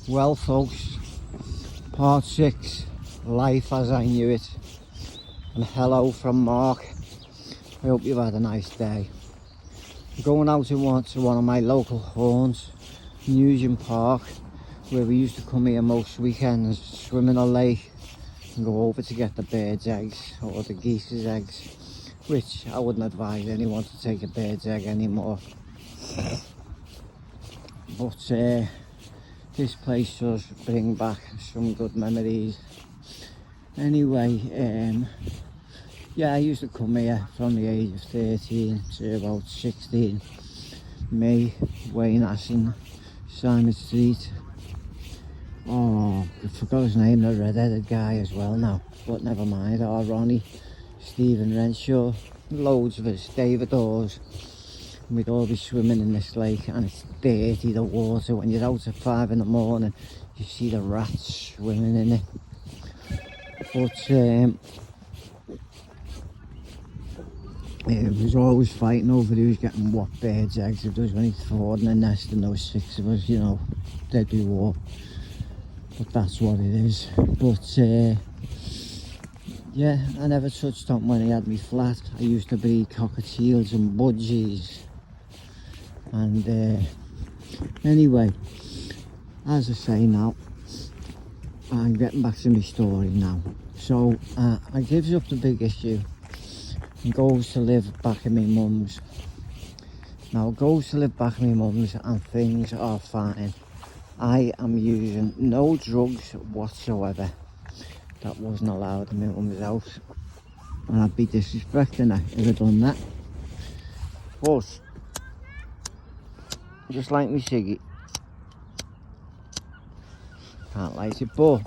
Well folks, part 6, life as I knew it, and hello from Mark. I hope you've had a nice day. I'm going out to one of my local haunts, Nugent Park, where we used to come here most weekends, swim in a lake and go over to get the birds' eggs or the geese's eggs, which I wouldn't advise anyone to take a bird's egg anymore. But this place does bring back some good memories. Anyway, yeah, I used to come here from the age of 13 to about 16. Me, Wayne Asson, Simon Street. Oh, I forgot his name, the red-headed guy as well now, but never mind. Oh, Ronnie, Stephen Renshaw, loads of us, David Dawes. We'd all be swimming in this lake, and it's dirty, the water. When you're out at 5 in the morning, you see the rats swimming in it. But it was always fighting over who was getting what birds' eggs. If there was only 4 in the nest and there was 6 of us, you know, there'd be war. But that's what it is. But yeah, I never touched on when he had me flat. I used to breed cockatiels and budgies. And anyway, as I say now, I'm getting back to my story now. So I gives up the big issue and goes to live back in my mum's. Now goes to live back in my mum's and things are fine. I am using no drugs whatsoever. That wasn't allowed in my mum's house, and I'd be disrespecting her if I'd done that. But just like me ciggy, can't light it. But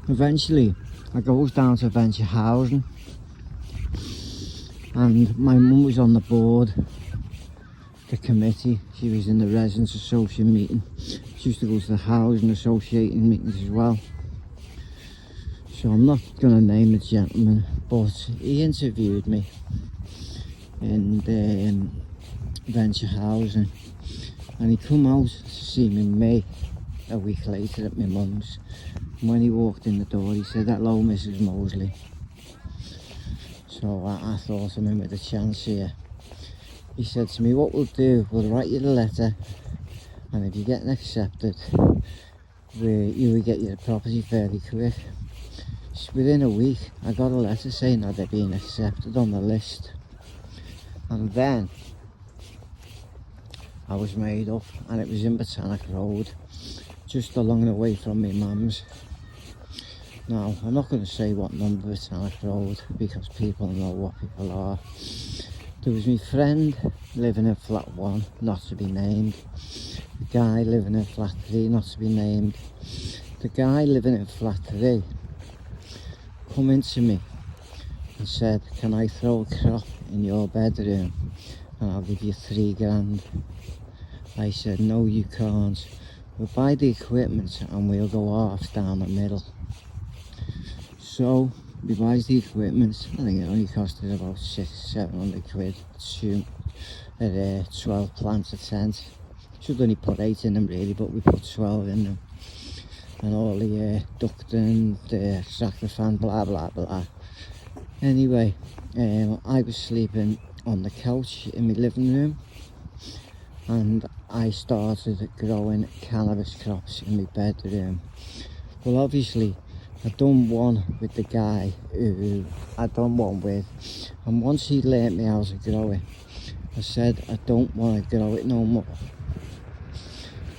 eventually I goes down to Venture Housing, and my mum was on the board, the committee. She was in the Residents Association meeting. She used to go to the Housing Association meetings as well. So I'm not going to name the gentleman, but he interviewed me in Venture Housing, and he come out to see me a week later at my mum's. And when he walked in the door, he said, "Hello, Mrs. Mosley." So I thought I'm in with a chance here. He said to me, "What we'll do, we'll write you the letter, and if you're getting accepted, you will get your property fairly quick." So within a week, I got a letter saying that they're being accepted on the list. And then I was made up, and it was in Botanic Road, just along the way from my mum's. Now, I'm not going to say what number Botanic Road, because people know what people are. There was my friend living in flat 1, not to be named. The guy living in flat 3, not to be named. The guy living in flat 3 come into me and said, "Can I throw a crop in your bedroom and I'll give you 3 grand?" I said, "No, you can't. We'll buy the equipment and we'll go half down the middle." So we buys the equipment. I think it only costed about 600-700 quid to at 12 plants a tent. Should only put 8 in them really, but we put 12 in them. And all the ducting, the extractor fan, blah blah blah. Anyway, I was sleeping on the couch in my living room, and I started growing cannabis crops in my bedroom. Well, obviously I'd done one with the guy who I'd done one with, and once he learnt me how to grow it, I said I don't want to grow it no more.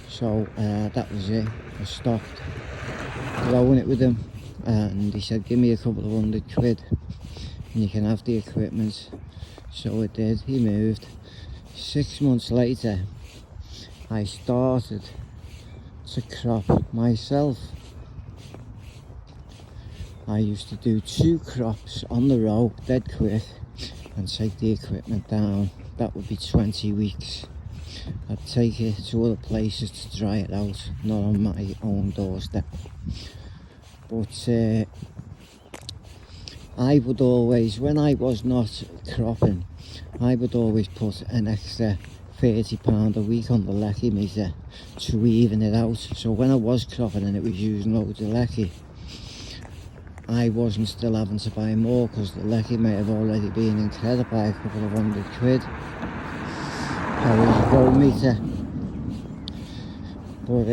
So that was it. I stopped growing it with him, and he said, "Give me a couple of 100 quid and you can have the equipment." So I did. He moved. 6 months later, I started to crop myself. I used to do 2 crops on the row, dead quick, and take the equipment down. That would be 20 weeks. I'd take it to other places to dry it out, not on my own doorstep. But I would always, when I was not cropping, I would always put an extra £30 a week on the lecky meter to even it out. So when I was cropping and it was using loads of lecky, I wasn't still having to buy more because the lecky may have already been incurred by a couple of £100 per each go meter. But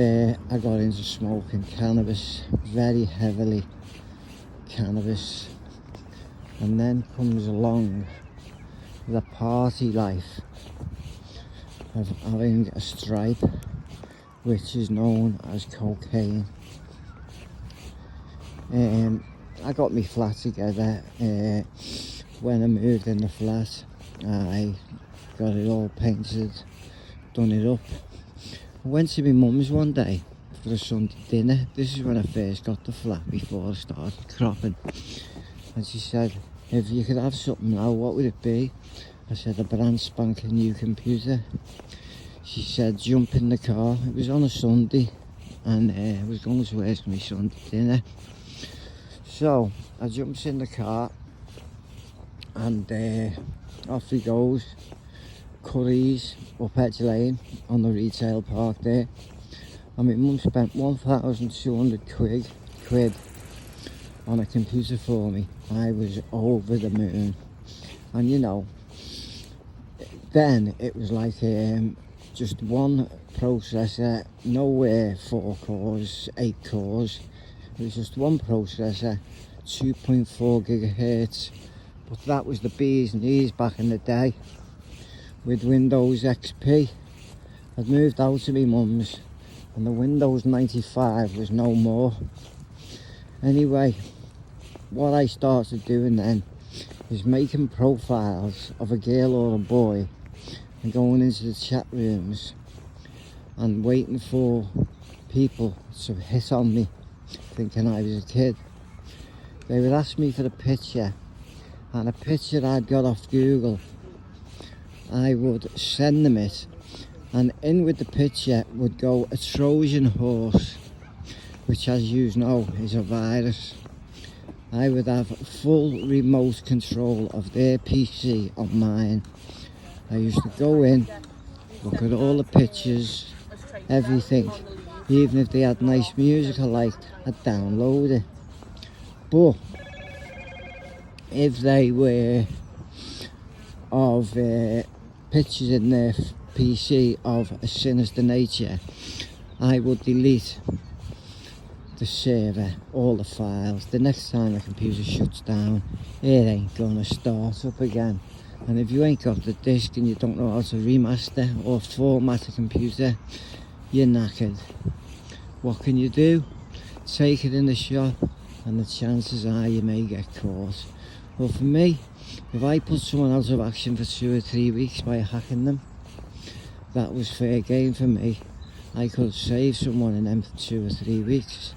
I got into smoking cannabis, very heavily cannabis, and then comes along the party life of having a stripe which is known as cocaine. I got my flat together. When I moved in the flat, I got it all painted, done it up. I went to my mum's one day for a Sunday dinner. This is when I first got the flat, before I started cropping. And she said, if you could have something now, what would it be? I said, a brand spanking new computer. She said, jump in the car. It was on a Sunday, and I was going to work for my Sunday dinner. So I jumps in the car, and off he goes. Curry's up Edge Lane on the retail park there. And my mum spent 1,200 quid on a computer for me. I was over the moon. And you know, then it was like just one processor, no 4 cores, 8 cores. It was just one processor, 2.4 gigahertz. But that was the bee's knees back in the day with Windows XP. I'd moved out to my mum's and the Windows 95 was no more. Anyway, what I started doing then is making profiles of a girl or a boy and going into the chat rooms and waiting for people to hit on me, thinking I was a kid. They would ask me for a picture, and a picture I'd got off Google, I would send them it, and in with the picture would go a Trojan horse, which, as you know, is a virus. I would have full remote control of their PC on mine. I used to go in, look at all the pictures, everything. Even if they had nice music I liked, I'd download it. But if they were of pictures in their PC of a sinister nature, I would delete the server, all the files. The next time the computer shuts down, it ain't gonna start up again. And if you ain't got the disk and you don't know how to remaster or format a computer, you're knackered. What can you do? Take it in the shop, and the chances are you may get caught. Well, for me, if I put someone out of action for 2 or 3 weeks by hacking them, that was fair game for me. I could save someone in them for 2 or 3 weeks,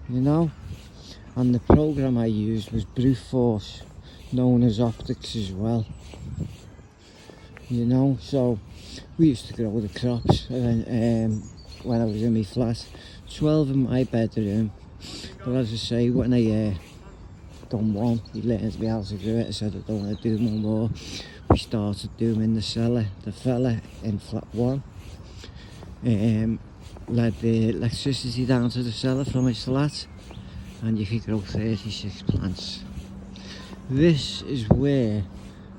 you know. And the program I used was brute force, known as optics as well, you know. So we used to grow the crops when I was in my flat, 12 in my bedroom. But as I say, when I done one, he learned me how to do it. I said I don't want to do no more. We started doing in the cellar. The fella in flat 1 led the electricity down to the cellar from his flat, and you could grow 36 plants. This is where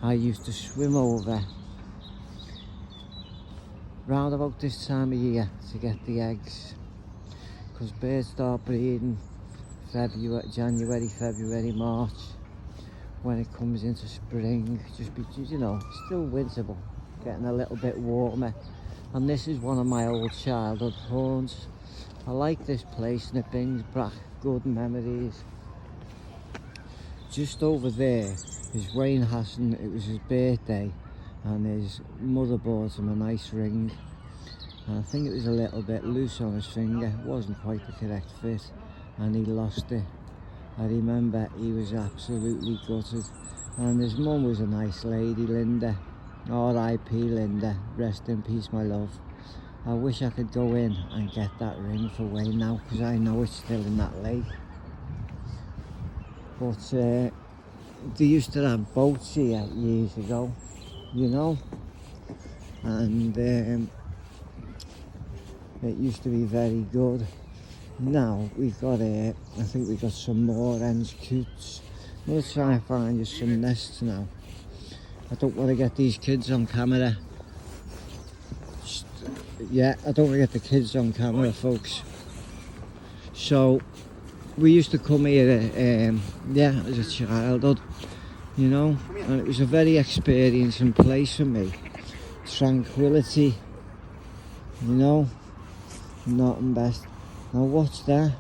I used to swim over round about this time of year to get the eggs, because birds start breeding January, February, March. When it comes into spring, just because, you know, still winter but getting a little bit warmer. And this is one of my old childhood haunts. I like this place and it brings back good memories. Just over there is Wayne Hassan. It was his birthday and his mother bought him a nice ring, and I think it was a little bit loose on his finger. It wasn't quite the correct fit and he lost it. I remember he was absolutely gutted, and his mum was a nice lady, Linda. R.I.P. Linda, rest in peace my love. I wish I could go in and get that ring for Wayne now, because I know it's still in that lake. But they used to have boats here years ago, you know, and it used to be very good. Now we've got I think we've got some more hens coots. I'm going to try and find you some nests now. I don't want to get these kids on camera. Yeah, I don't want to get the kids on camera, folks. So we used to come here as a childhood, you know, and it was a very experiencing place for me. Tranquility, you know, nothing best. Now what's that?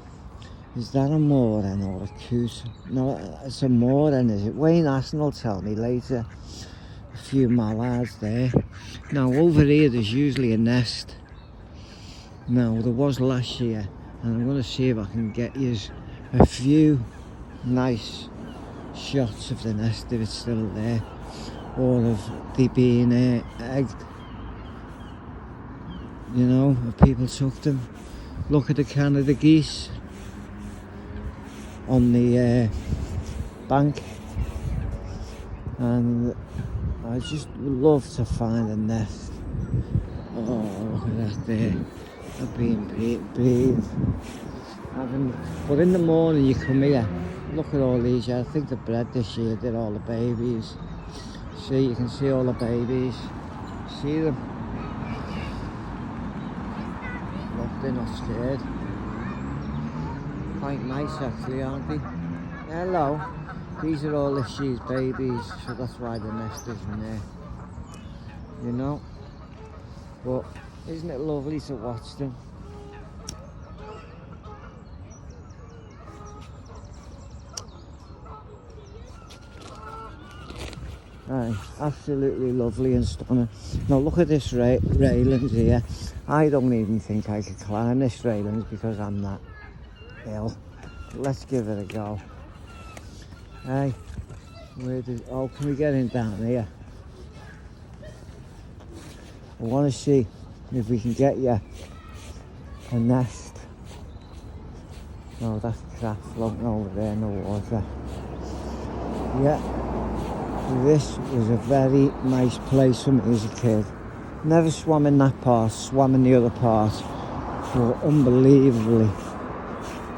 Is that a moorhen or a coot? No, it's a moorhen, is it? Wayne Aston will tell me later. A few mallards there. Now over here there's usually a nest. Now there was last year, and I'm going to see if I can get you a few nice shots of the nest if it's still there, or if they been egged, you know, if people took them. Look at the Canada geese on the bank, and I just love to find a nest. Oh, look at that there. I've been brave. But in the morning you come here, look at all these. I think the bred this year did all the babies. See, you can see all the babies. See them? Look, they're not scared. Quite nice actually, aren't they? Hello. These are all this year's babies, so that's why the nest isn't there. You know? But isn't it lovely to watch them? Right, absolutely lovely and stunning. Now look at this railings here. I don't even think I could climb this railings because I'm that ill. Let's give it a go. Hey, can we get in down here? I want to see if we can get you a nest. No, that's crap floating over there in the water. Yeah, this was a very nice place for me as a kid. Never swam in that part, swam in the other part. For unbelievably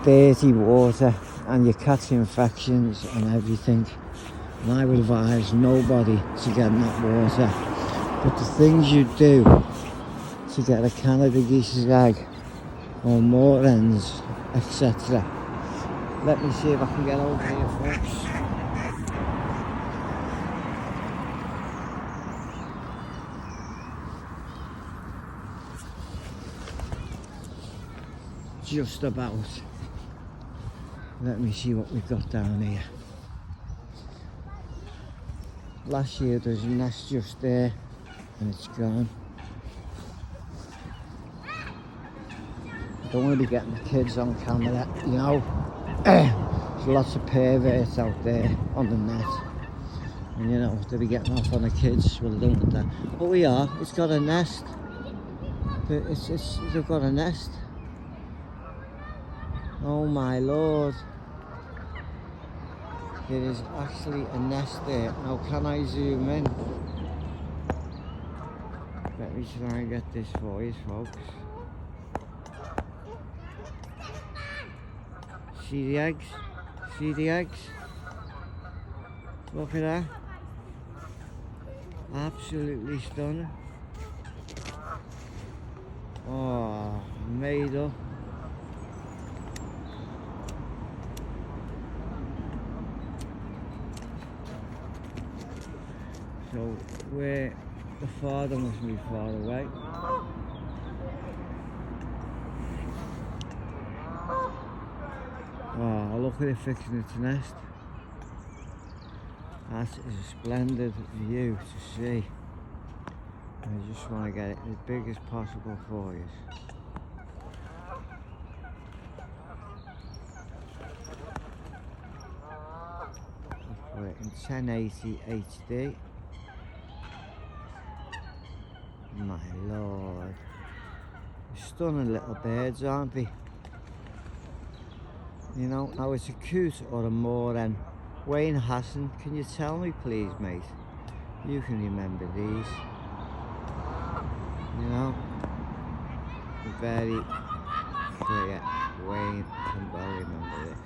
dirty water, and you catch infections and everything. And I would advise nobody to get in that water. But the things you do to get a Canada geese's egg or moorhens, etc. Let me see if I can get over here, folks. Just about. Let me see what we've got down here. Last year there's a nest just there and it's gone. I don't want to be getting the kids on camera, you know. There's lots of perverts out there on the net, and you know, they'll be getting off on the kids. Well, I don't want that. But we are. It's got a nest. They've got a nest. Oh my lord. There is actually a nest there. Now can I zoom in? Let me try and get this for you, folks. See the eggs? See the eggs? Look at that. Absolutely stunning. Oh, made up. So where the father must be far away. Oh, look at it fixing its nest. That is a splendid view to see. I just want to get it as big as possible for you. We're in 1080 HD. My lord. Stunning little birds, aren't they? You know, now it's a coot or a moorhen. Wayne Hassan, can you tell me please, mate? You can remember these. You know, very clear. Wayne can well remember this.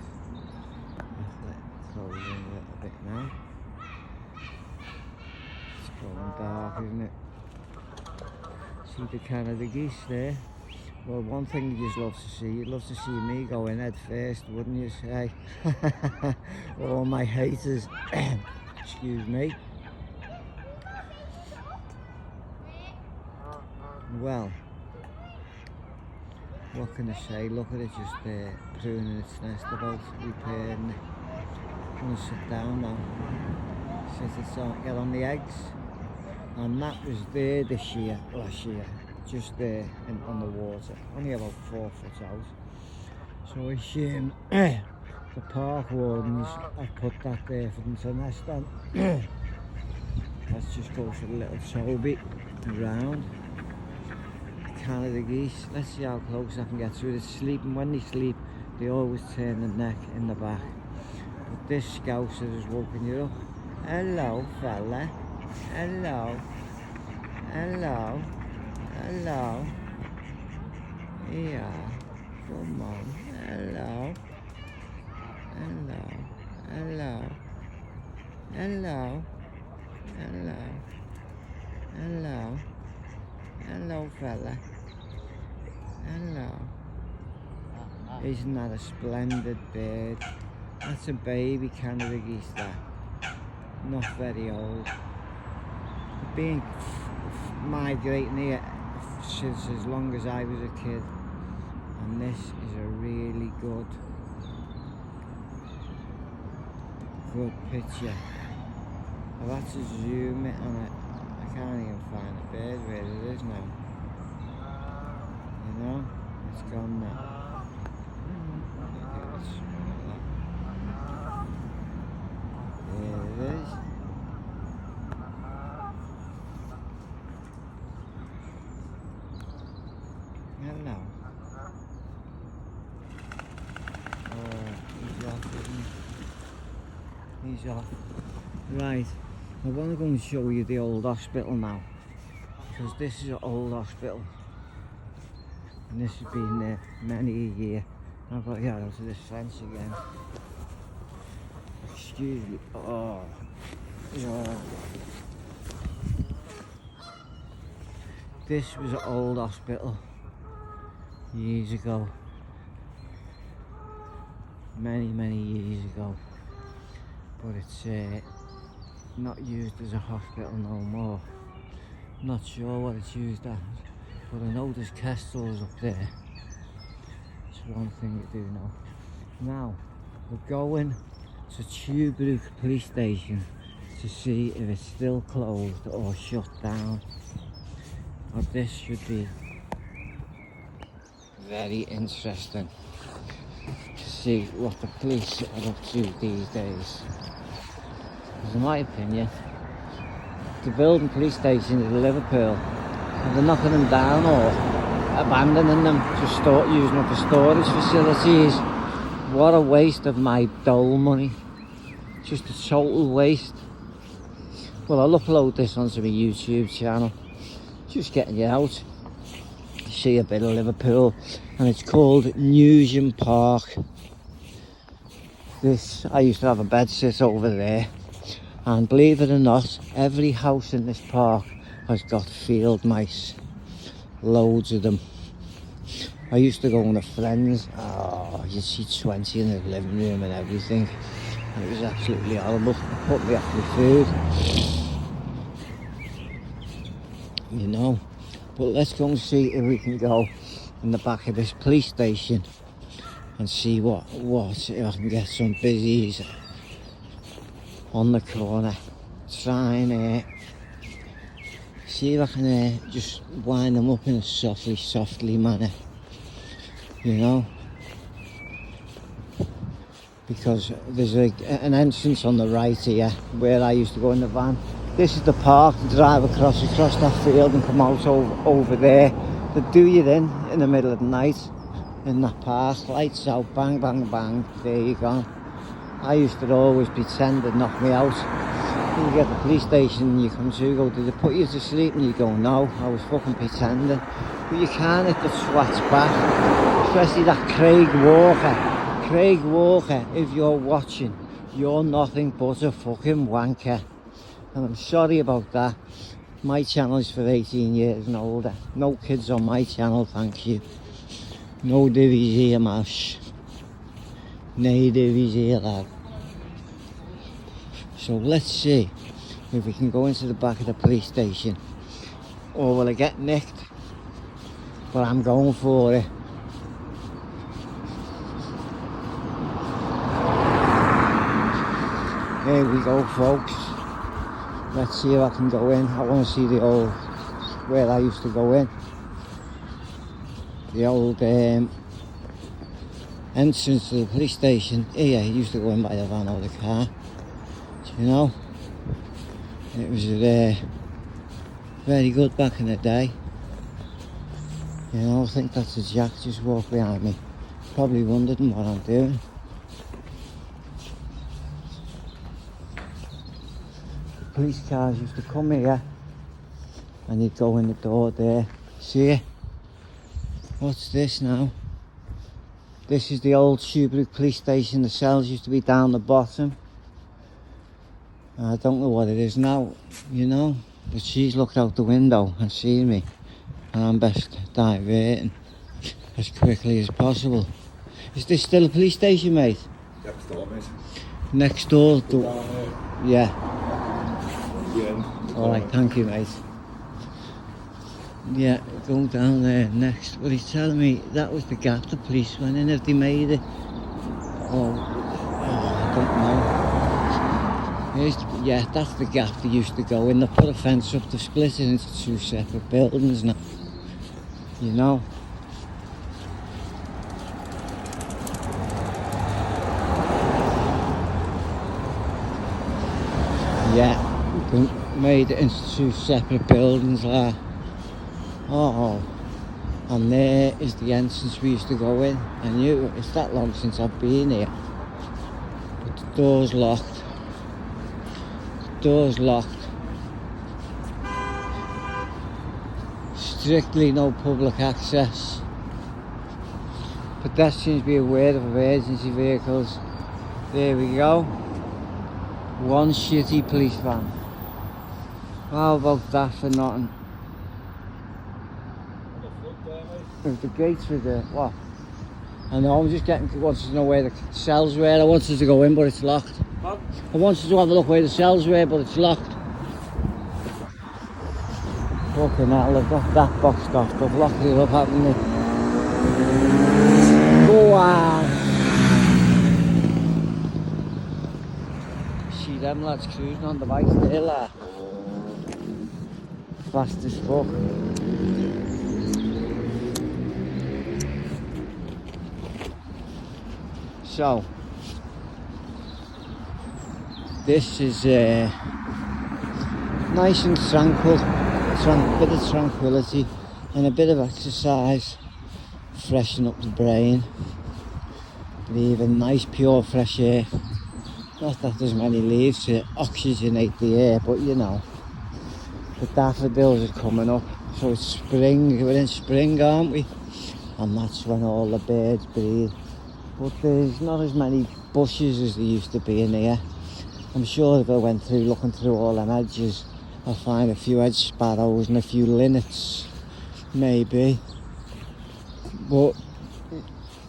Let's let it close in a little bit now. It's going dark, isn't it? See the Canada geese there? Well, one thing you just love to see, you'd love to see me go in head first, wouldn't you say? All my haters. Excuse me. Well, what can I say? Look at it just pruning its nest about, repairing it. I'm going to sit down now, get on the eggs. And that was there this year, last year, just there on the water, only about 4 foot out. So I assume the park wardens have put that there for them to nest on. Let's just go for a little Toby round. Canada geese, let's see how close I can get to it. It's sleeping. When they sleep, they always turn the neck in the back. But this scouser has woken you up. Hello, fella. Hello. Hello. Hello. Yeah. Come on. Hello. Hello. Hello. Hello. Hello. Hello. Hello, fella. Hello. Isn't that a splendid bird? That's a baby Canada geese, that. Not very old. They've been migrating here since as long as I was a kid. And this is a really good picture. I've had to zoom it and I can't even find the bird where it is now. You know, it's gone now. There it is. Hello. Oh, he's off, isn't he? He's off. Right, I want to go and show you the old hospital now, because this is an old hospital and this has been there many a year. I've got to get out of this fence again. Excuse me. Oh, yeah. This was an old hospital years ago, many years ago, but it's not used as a hospital no more. Not sure what it's used as, but I know there's kestrels up there. It's one thing you do know. Now we're going to Tubrook police station to see if it's still closed or shut down. But this should be very interesting to see what the police are up to these days. In my opinion, the building police station in Liverpool, and they're knocking them down or abandoning them to start using them for storage facilities. What a waste of my dole money. Just a total waste. Well, I'll upload this onto my YouTube channel. Just getting you out to see a bit of Liverpool, and it's called Newsham Park. I used to have a bed sit over there, and believe it or not, every house in this park has got field mice. Loads of them. I used to go with friends. Oh, you'd see 20 in the living room and everything. And it was absolutely horrible. Put me off my food. You know. But let's go and see if we can go in the back of this police station and see what if I can get some busies on the corner. Try and see if I can just wind them up in a softly manner, you know, because there's an entrance on the right here where I used to go in the van. This is the park to drive across that field and come out over there. They do you in the middle of the night in that park, lights out, bang bang bang, there you go. I used to always pretend to knock me out You get the police station and you come to go, did they put you to sleep? And you go, no, I was fucking pretending. But you can't hit the twats back, especially that Craig Walker. Craig Walker, if you're watching, you're nothing but a fucking wanker. And I'm sorry about that. My channel is for 18 years and older. No kids on my channel, thank you. No divvies here, mash. No divvies here, lad. So let's see if we can go into the back of the police station, or will I get nicked? But I'm going for it. Here we go, folks. Let's see if I can go in. I want to see the old, where I used to go in. The old entrance to the police station. Here, I used to go in by the van or the car. You know, it was very good back in the day. You know, I think that's a Jack just walked behind me. Probably wondering what I'm doing. The police cars used to come here and you'd go in the door there. See it? What's this now? This is the old Shoebrook police station. The cells used to be down the bottom. I don't know what it is now, you know, but she's looked out the window and seen me, and I'm best diverting as quickly as possible. Is this still a police station, mate? Next door, mate. Next door? Yeah. Yeah. Alright, thank you, mate. Yeah, go down there next. Well, he's telling me that was the gap the police went in. If they made it, I don't know. Yeah, that's the gap they used to go in. They put a fence up to split it into two separate buildings now. You know. Yeah, they made it into two separate buildings like. Oh, and there is the entrance we used to go in. I knew it's that long since I've been here. But the door's locked. Door's locked. Strictly no public access. Pedestrians be aware of emergency vehicles. There we go. One shitty police van. How about that for nothing? If the gates were there, what? I know, I'm just wanted to know where the cells were. I wanted to go in, but it's locked. What? I wanted to have a look where the cells were, but it's locked. Fucking hell, I've got that boxed off. I've locked it up, haven't they? Go on! See them lads cruising on the bikes there, lad. Fast as fuck. So, this is nice and tranquil, bit of tranquility and a bit of exercise, freshen up the brain, breathing nice pure fresh air. Not that there's many leaves to oxygenate the air, but you know, the daffodils are coming up, so it's spring, we're in spring, aren't we? And that's when all the birds breathe. But there's not as many bushes as there used to be in here. I'm sure if I went through looking through all them edges, I'll find a few hedge sparrows and a few linnets, maybe. But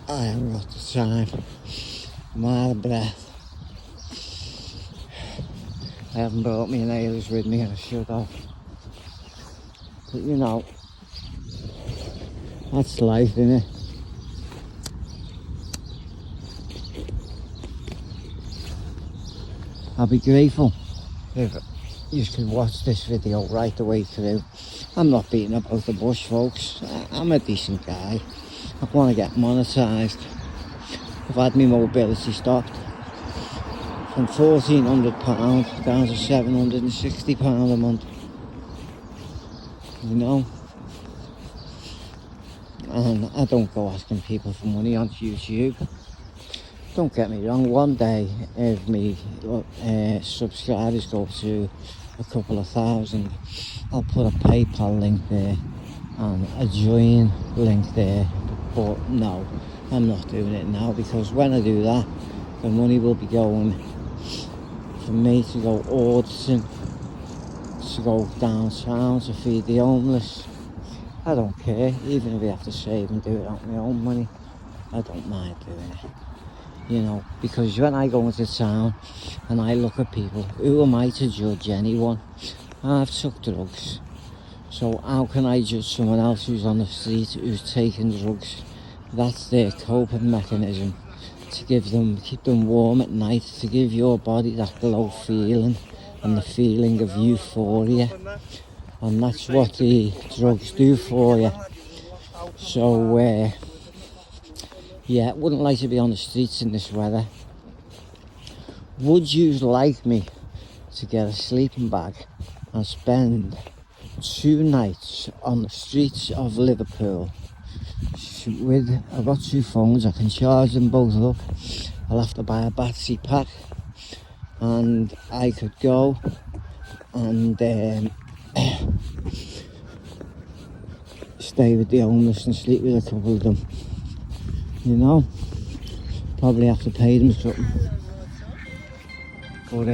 I haven't got the time. I'm out of breath. I haven't brought my nails with me and I should have. But you know, that's life, innit? I'll be grateful if you could watch this video right the way through. I'm not beating about the bush, folks. I'm a decent guy. I want to get monetised. I've had my mobility stopped from £1,400 down to £760 a month. You know? And I don't go asking people for money on YouTube. Don't get me wrong, one day if me subscribers go to a couple of thousand, I'll put a PayPal link there and a join link there, but no, I'm not doing it now, because when I do that, the money will be going for me to go auditing, to go downtown to feed the homeless. I don't care, even if I have to save and do it out of my own money, I don't mind doing it. You know, because when I go into town and I look at people, who am I to judge anyone? I've took drugs, so how can I judge someone else who's on the street who's taking drugs? That's their coping mechanism, to keep them warm at night, to give your body that glow feeling and the feeling of euphoria, and that's what the drugs do for you. So yeah, wouldn't like to be on the streets in this weather. Would you like me to get a sleeping bag and spend 2 nights on the streets of Liverpool? I've got 2 phones, I can charge them both up. I'll have to buy a battery pack, and I could go and stay with the homeless and sleep with a couple of them. You know, probably have to pay them something. But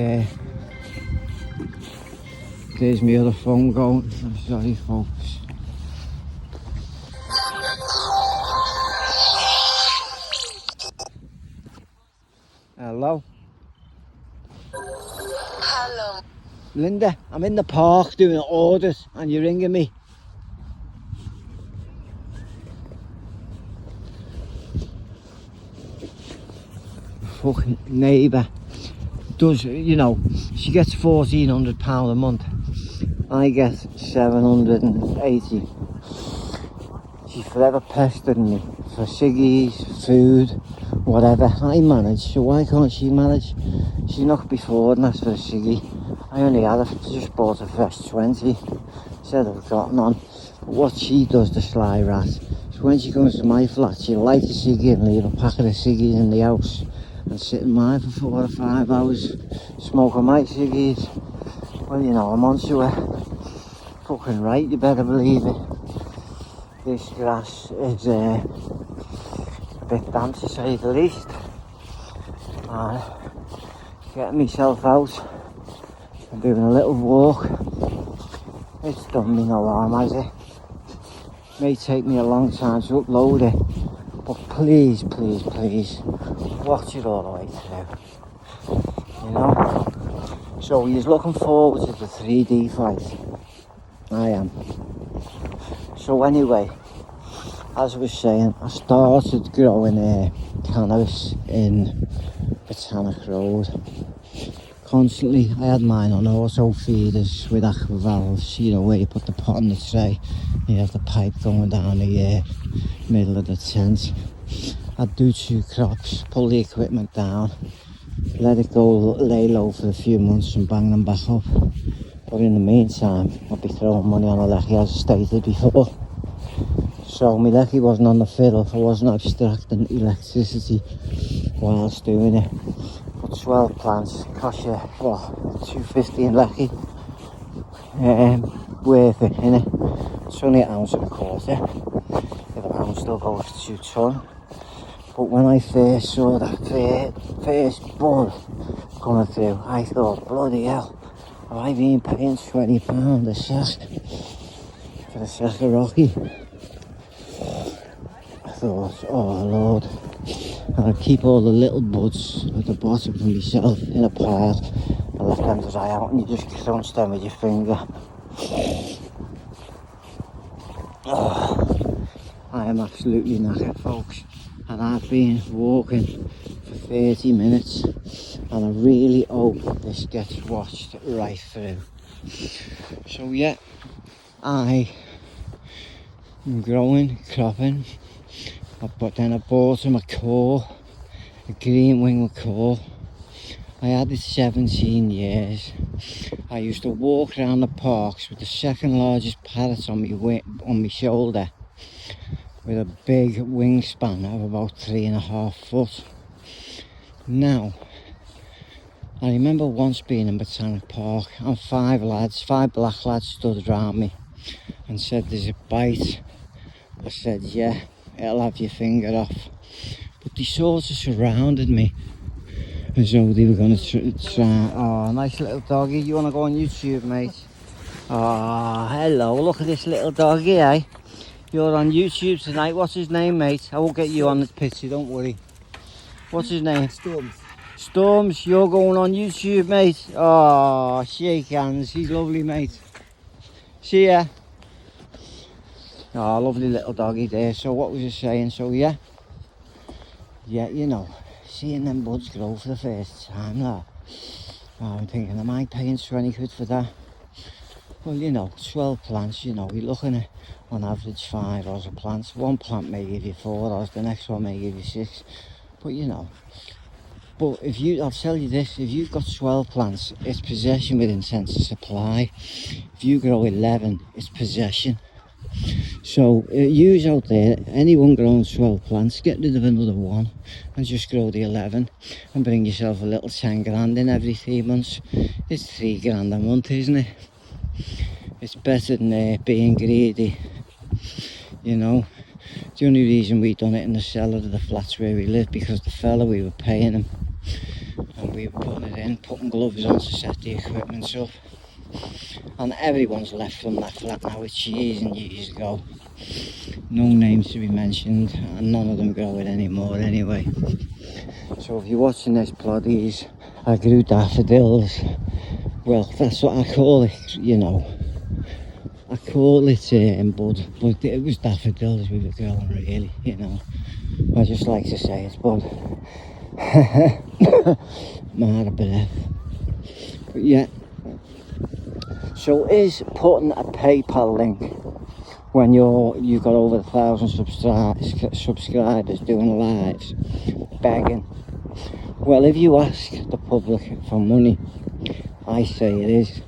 there's my other phone going. I'm sorry, folks. Hello? Hello. Linda, I'm in the park doing orders and you're ringing me. Fucking neighbour does, you know, she gets £1,400 a month. I get 780. She's forever pestering me for ciggies, food, whatever. I manage, so why can't she manage? She knocked before and asked for a ciggy. I only had just bought a fresh 20. Said I've got none. But what she does, the sly rat, is when she comes to my flat, she'll light a ciggy and leave a packet of ciggies in the house and sit in mine for 4 or 5 hours smoking my ciggies. Well, you know, I'm onto her. Fucking right, you better believe it. This grass is a bit damp, to say the least. And getting myself out and doing a little walk, it's done me no harm, has it? May take me a long time to upload it, but please, please, please, watch it all the way through. You know? So he's looking forward to the 3D fight. I am. So anyway, as I was saying, I started growing cannabis in Botanic Road. Constantly, I had mine on auto feeders with aqua valves, you know, where you put the pot on the tray and you have the pipe going down the middle of the tent. I'd do 2 crops, pull the equipment down, let it go lay low for a few months and bang them back up. But in the meantime, I'd be throwing money on a lecky, as I stated before. So my lecky wasn't on the fiddle, I wasn't abstracting electricity whilst doing it. But 12 plants cost you, what, $2.50 in lecky? Worth it, innit? It's only 1 ounce and a quarter. If an ounce still goes to 2 tonne. But when I first saw that first bud coming through, I thought, bloody hell, have I been paying £20 a sack for a sack of Rocky? I thought, oh Lord, I'll keep all the little buds at the bottom for myself in a pile and let them dry out, and you just crunch them with your finger. Oh, I am absolutely knackered, folks, and I've been walking for 30 minutes and I really hope this gets watched right through. So yeah, I am growing, cropping, but then I bought a macaw, a green wing macaw. I had it 17 years. I used to walk around the parks with the second largest parrot on my shoulder, with a big wingspan of about 3.5 foot. Now, I remember once being in Botanic Park and five black lads stood around me and said, "There's a bite." I said, "Yeah, it'll have your finger off." But they sort of surrounded me as though they were going to try. Oh, nice little doggy. You want to go on YouTube, mate? Oh, hello. Look at this little doggy, eh? You're on YouTube tonight. What's his name, mate? I will get you on the picture, don't worry. What's his name? Storms. Storms, you're going on YouTube, mate. Oh, shake hands. He's lovely, mate. See ya. Oh, lovely little doggy there. So what was I saying? So yeah, you know, seeing them buds grow for the first time, like, I'm thinking, am I paying 20 quid for that? Well, you know, 12 plants, you know, you're looking at on average 5 rows of plants. One plant may give you 4 rows, the next one may give you 6. But you know, I'll tell you this, if you've got 12 plants, it's possession with intent to supply. If you grow 11, it's possession. So use out there, anyone growing 12 plants, get rid of another one and just grow the 11 and bring yourself a little 10 grand in every 3 months. It's 3 grand a month, isn't it? It's better than being greedy, you know. The only reason we done it in the cellar of the flats where we live, because the fella, we were paying him and we were putting gloves on to set the equipment up. And everyone's left from that flat now. It's years and years ago. No names to be mentioned, and none of them grow it anymore anyway. So if you're watching this, ploddies, I grew daffodils. Well, that's what I call it, you know. I call it bud, but it was daffodils we were growing, really, you know. I just like to say it's bud. Mad breath. But yeah. So is putting a PayPal link when you've got over 1,000 subscribers doing lives, begging? Well, if you ask the public for money, I say it is.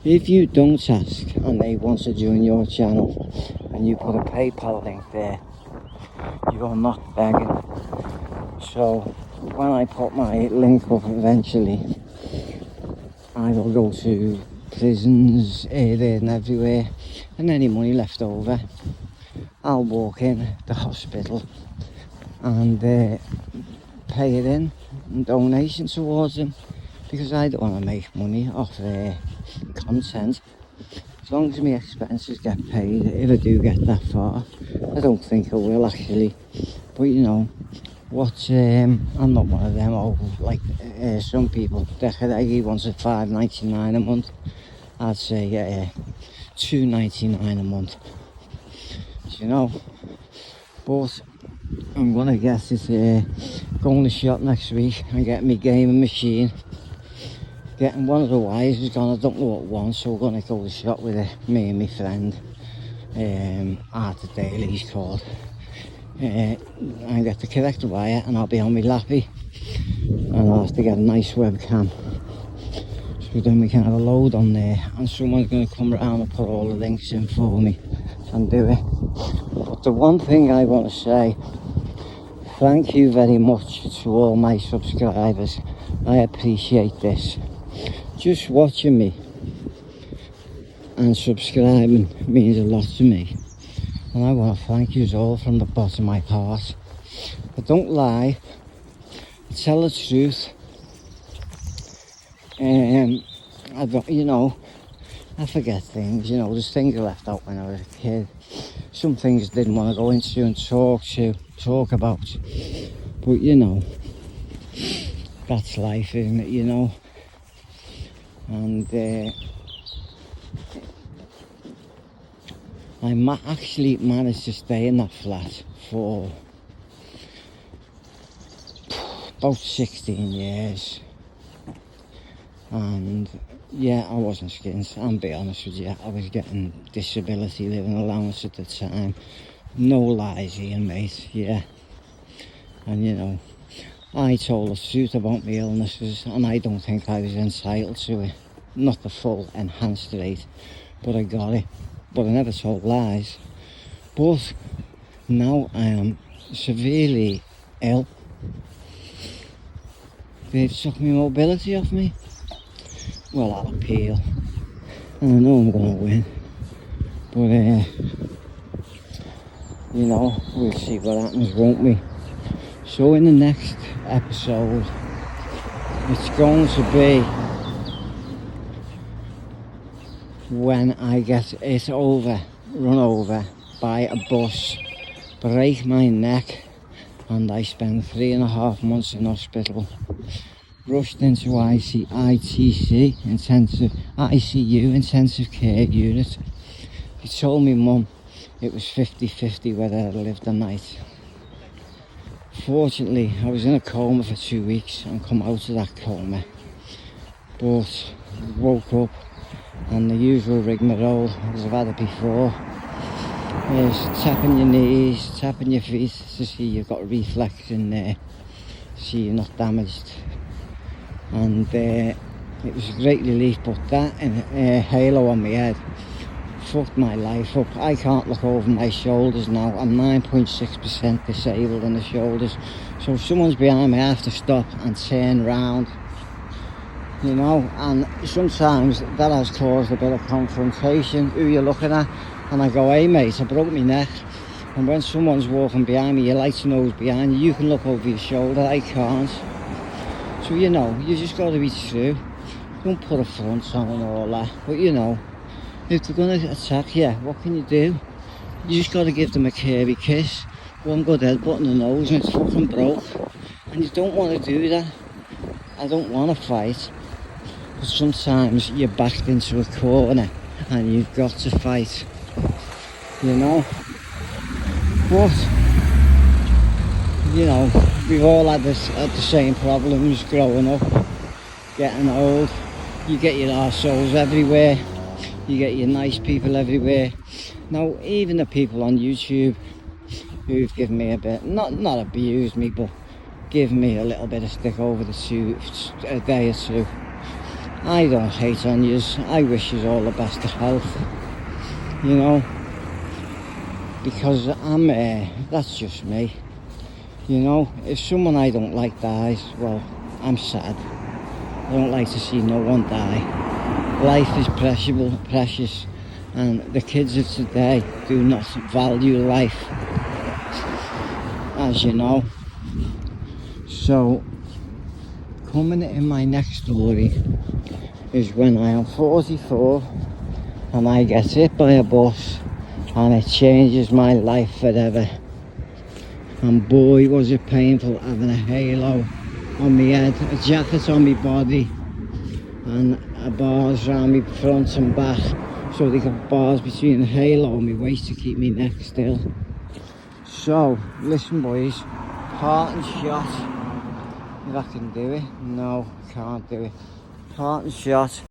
If you don't ask and they want to join your channel and you put a PayPal link there, you're not begging. So when I put my link up eventually, I will go to prisons here, there and everywhere, and any money left over, I'll walk in the hospital and pay it in donation towards them, because I don't want to make money off content. As long as my expenses get paid, if I do get that far, I don't think I will actually, but you know what, I'm not one of them like some people. Decadegi wants at $5.99 a month. I'd say $2.99 a month, you know. But I'm gonna guess it's going to shop next week and getting me gaming machine. Getting one of the wires is gone, I don't know what one, so we're gonna go to shop with me and my friend, Arthur Daly he's called, and get the correct wire, and I'll be on my lappy, and I'll have to get a nice webcam, so then we can have a load on there, and someone's gonna come around and put all the links in for me and do it. But the one thing I want to say, thank you very much to all my subscribers. I appreciate this. Just watching me and subscribing means a lot to me, and I want to thank you all from the bottom of my heart. I don't lie, I tell the truth. I don't, you know, I forget things, you know, there's things I left out when I was a kid. Some things I didn't want to go into and talk about, but you know, that's life, isn't it, you know. And I actually managed to stay in that flat for about 16 years, and yeah, I wasn't skint, I'll be honest with you. I was getting disability living allowance at the time. No lies here, mate, yeah. And you know, I told the truth about my illnesses, and I don't think I was entitled to it. Not the full enhanced rate, but I got it. But I never told lies. But now I am severely ill, They've took my mobility off me. Well, I'll appeal. And I know I'm going to win. But, you know, we'll see what happens, won't we? So in the next episode, it's going to be when I get run over by a bus, break my neck, and I spend 3.5 months in hospital, rushed into ICU, intensive care unit. He told me mum it was 50-50 whether I'd live the night. Fortunately, I was in a coma for 2 weeks and come out of that coma, but woke up and the usual rigmarole, as I've had it before, is tapping your knees, tapping your feet to see you've got a reflex in there, see you're not damaged. And it was a great relief, but that halo on my head fucked my life up. I can't look over my shoulders now. I'm 9.6% disabled in the shoulders, so if someone's behind me I have to stop and turn round, you know. And sometimes that has caused a bit of confrontation. Who you're looking at? And I go, hey mate, I broke my neck. And when someone's walking behind me, you like to know who's behind you. You can look over your shoulder, I can't. So, you know, you just got to be true. Don't put a front on and all that. But, you know, if they're going to attack you, what can you do? You just got to give them a curvy kiss. One good headbutt in the nose and it's fucking broke. And you don't want to do that. I don't want to fight. But sometimes you're backed into a corner and you've got to fight. You know? But, you know, we've all had the same problems growing up, getting old. You get your arseholes everywhere, you get your nice people everywhere. Now, even the people on YouTube who've given me a bit, not abused me, but given me a little bit of stick over a day or two, I don't hate on yous. I wish yous all the best of health, you know, because that's just me. You know, if someone I don't like dies, well, I'm sad. I don't like to see no one die. Life is precious, and the kids of today do not value life, as you know. So, coming in my next story is when I am 44 and I get hit by a bus and it changes my life forever. And boy, was it painful having a halo on my head, a jacket on my body, and bars around me front and back, so they got bars between the halo and my waist to keep me neck still. So, listen boys, parting shot, if I can do it. No, I can't do it. Parting shot.